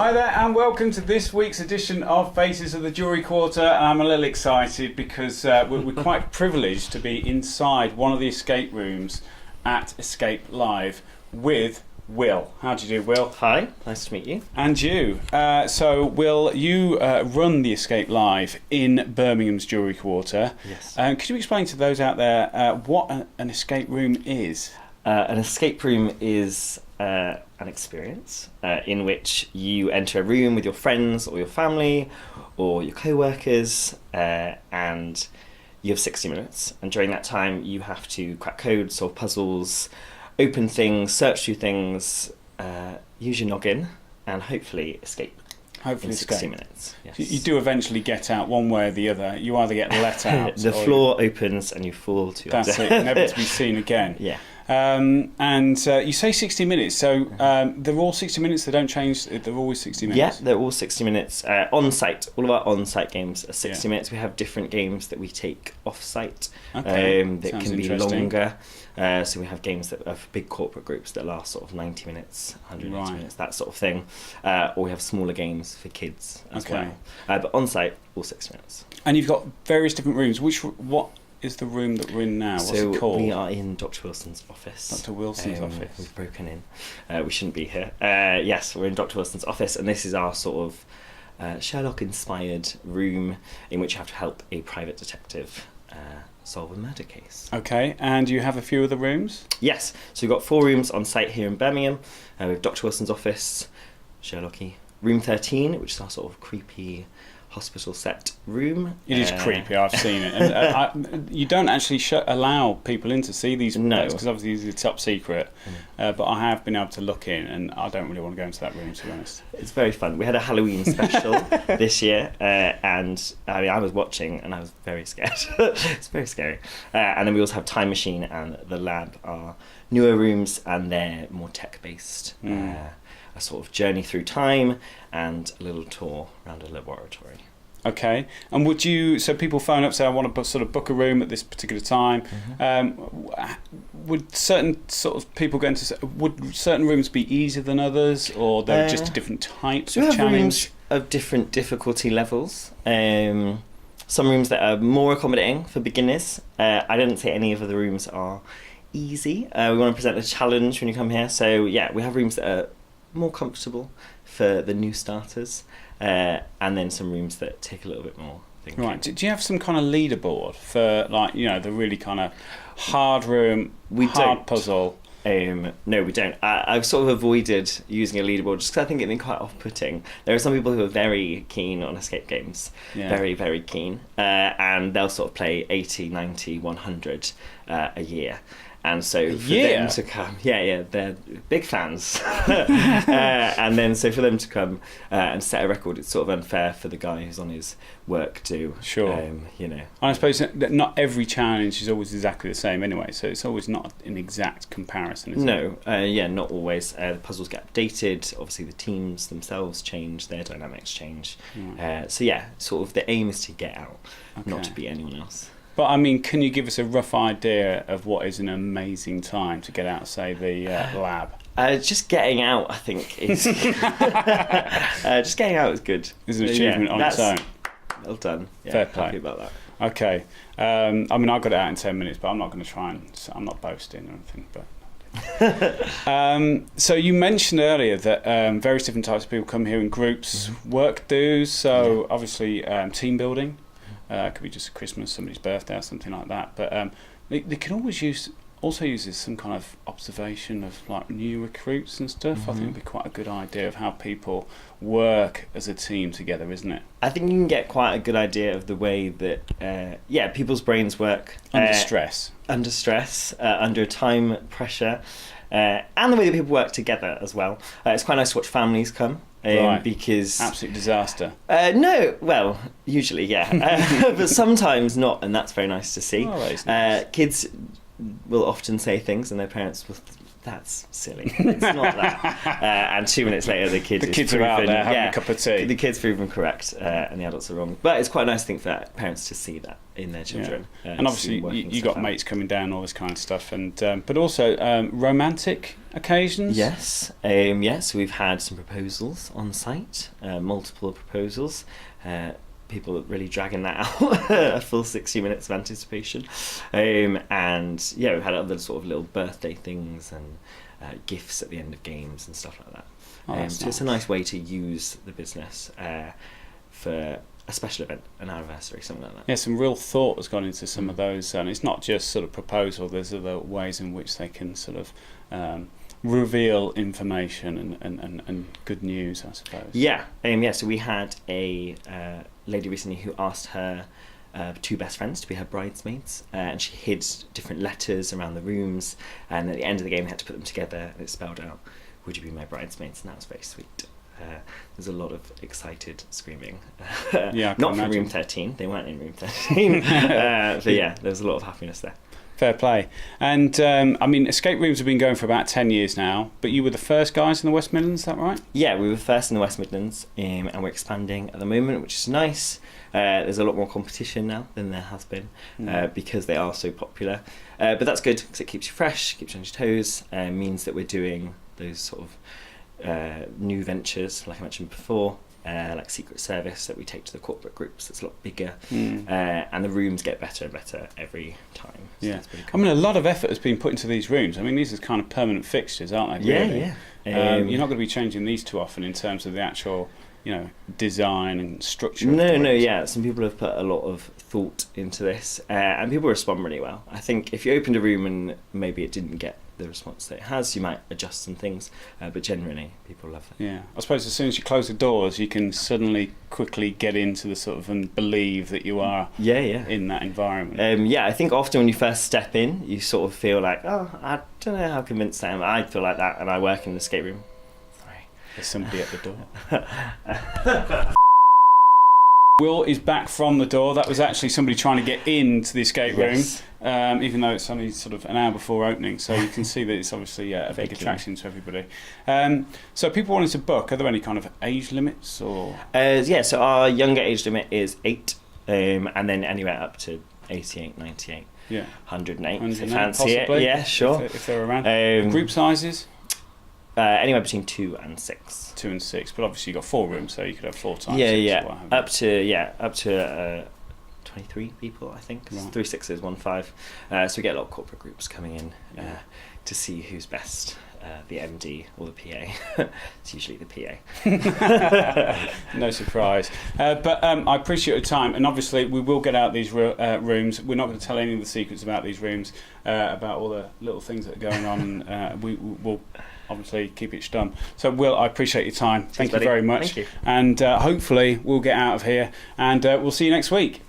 Hi there and welcome to this week's edition of Faces of the Jewellery Quarter. And I'm a little excited because we're quite privileged to be inside one of the escape rooms at Escape Live with Will. How do you do, Will? Hi, nice to meet you. And you. So, Will, you run the Escape Live in Birmingham's Jewellery Quarter. Yes. Could you explain to those out there what an escape room is? An escape room is an experience in which you enter a room with your friends or your family or your co-workers and you have 60 minutes. And during that time, you have to crack codes, solve puzzles, open things, search through things, use your noggin, and hopefully escape. Hopefully in 60 minutes. Yes. You do eventually get out one way or the other. You either get let out. The floor opens and you fall to That's it, never to be seen again. Yeah. And you say 60 minutes, so they're all 60 minutes, they don't change, they're always 60 minutes? Yeah, they're all 60 minutes. On-site, all of our on-site games are 60 minutes. We have different games that we take off-site that can be longer. So we have games that are for big corporate groups that last sort of 90 minutes, 180 minutes, that sort of thing. Or we have smaller games for kids as well. But on-site, all 6 minutes. And you've got various different rooms. What is the room that we're in now? What's it called? We are in Dr. Wilson's office. Dr. Wilson's office. We've broken in. We shouldn't be here. Yes, we're in Dr. Wilson's office, and this is our sort of Sherlock-inspired room in which you have to help a private detective solve a murder case. Okay, and you have a few of the rooms? Yes, so we've got 4 rooms on site here in Birmingham. We have Dr. Wilson's office, Sherlocky. Room 13, which is our sort of creepy hospital set room. It is creepy, I've seen it. And you don't actually allow people in to see these rooms because obviously these are top secret. But I have been able to look in and I don't really want to go into that room, to be honest. It's very fun. We had a Halloween special this year and I was watching and I was very scared. It's very scary. And then we also have Time Machine and The Lab are newer rooms and they're more tech-based. A sort of journey through time and a little tour around a laboratory. Okay, and would you, so people phone up, say I want to sort of book a room at this particular time, would certain sort of people go into, would certain rooms be easier than others, or they're just different types of challenge? We have rooms of different difficulty levels. Some rooms that are more accommodating for beginners. I don't say any of the rooms are easy. We want to present a challenge when you come here, so yeah, we have rooms that are more comfortable for the new starters, and then some rooms that take a little bit more thinking. Right. Do you have some kind of leaderboard for, like, you know, the really kind of hard room, hard puzzle? No, we don't. I've sort of avoided using a leaderboard just because I think it'd be quite off-putting. There are some people who are very keen on escape games, very, very keen, and they'll sort of play 80, 90, 100 a year. And so for them to come, they're big fans. And then so for them to come and set a record, it's sort of unfair for the guy who's on his work to, you know. And I suppose that not every challenge is always exactly the same anyway, so it's always not an exact comparison, is it? No, not always. The puzzles get updated. Obviously the teams themselves change, their dynamics change. So yeah, sort of the aim is to get out, not to be anyone else. But I mean, can you give us a rough idea of what is an amazing time to get out, say, the lab? Just getting out, I think, is just getting out is good. Is an achievement on its own. Well done. Yeah, fair play. Happy about that. Okay. I mean, I got it out in 10 minutes, but I'm not going to try and. I'm not boasting or anything, but. So you mentioned earlier that various different types of people come here in groups, work dues. So obviously team building. Could be just Christmas, somebody's birthday or something like that. But they can always also use some kind of observation of like new recruits and stuff. I think it'd be quite a good idea of how people work as a team together, isn't it? I think you can get quite a good idea of the way that people's brains work under stress, under time pressure, and the way that people work together as well. It's quite nice to watch families come. Because absolute disaster. No, well, usually, but sometimes not, and that's very nice to see. Oh, nice. Kids will often say things, and their parents will that's silly. It's not that. And 2 minutes later, the kids are out there having a cup of tea. The kid's proven correct, and the adults are wrong. But it's quite a nice thing for parents to see that in their children. And obviously, you got mates coming down, all this kind of stuff, and but also romantic occasions. Yes, yes, we've had some proposals on site, multiple proposals. People are really dragging that out, a full 60 minutes of anticipation. And yeah, we've had other sort of little birthday things and gifts at the end of games and stuff like that. So nice. It's a nice way to use the business for a special event, an anniversary, something like that. Yeah, some real thought has gone into some of those, and it's not just sort of proposal, there's other ways in which they can sort of reveal information and good news, I suppose. Yeah, so we had a lady recently who asked her two best friends to be her bridesmaids, and she hid different letters around the rooms, and at the end of the game we had to put them together, and it spelled out, "Would you be my bridesmaids?" And that was very sweet. There's a lot of excited screaming. Yeah, not from room 13, they weren't in room 13, but yeah, there's a lot of happiness there. Fair play. And I mean, escape rooms have been going for about 10 years now, but you were the first guys in the West Midlands, is that right? Yeah, we were first in the West Midlands, and we're expanding at the moment, which is nice. There's a lot more competition now than there has been, because they are so popular. But that's good, because it keeps you fresh, keeps you on your toes, means that we're doing those sort of new ventures, like I mentioned before, like Secret Service that we take to the corporate groups. It's a lot bigger, and the rooms get better and better every time. So yeah, I mean, a lot of effort has been put into these rooms. I mean, these are kind of permanent fixtures, aren't they? Really? Yeah. You're not going to be changing these too often in terms of the actual, design and structure. No, yeah. Some people have put a lot of thought into this, and people respond really well. I think if you opened a room and maybe it didn't get the response that it has, you might adjust some things, but generally people love it. Yeah, I suppose as soon as you close the doors, you can suddenly quickly get into the sort of and believe that you are in that environment. I think often when you first step in, you sort of feel like, oh, I don't know how convinced I am. I feel like that, and I work in the escape room. Sorry, there's somebody at the door. Will is back from the door. That was actually somebody trying to get into the escape room, even though it's only sort of an hour before opening. So you can see that it's obviously a big attraction to everybody. So people wanting to book, are there any kind of age limits? Or so our younger age limit is 8, and then anywhere up to 88, 98, 108. If you fancy it. Yeah, sure. If they're around. Group sizes? Anywhere between 2 and 6. 2 and 6, but obviously you've got 4 rooms, so you could have 4 times 6. Up to 23 people, I think. Right. 3 6s, 1 5. So we get a lot of corporate groups coming in to see who's best, the MD or the PA. It's usually the PA. No surprise. But I appreciate your time, and obviously we will get out these rooms. We're not going to tell any of the secrets about these rooms, about all the little things that are going on. We will obviously keep it stum. So Will, I appreciate your time. Thank you very much. Thank you. And hopefully we'll get out of here, and we'll see you next week.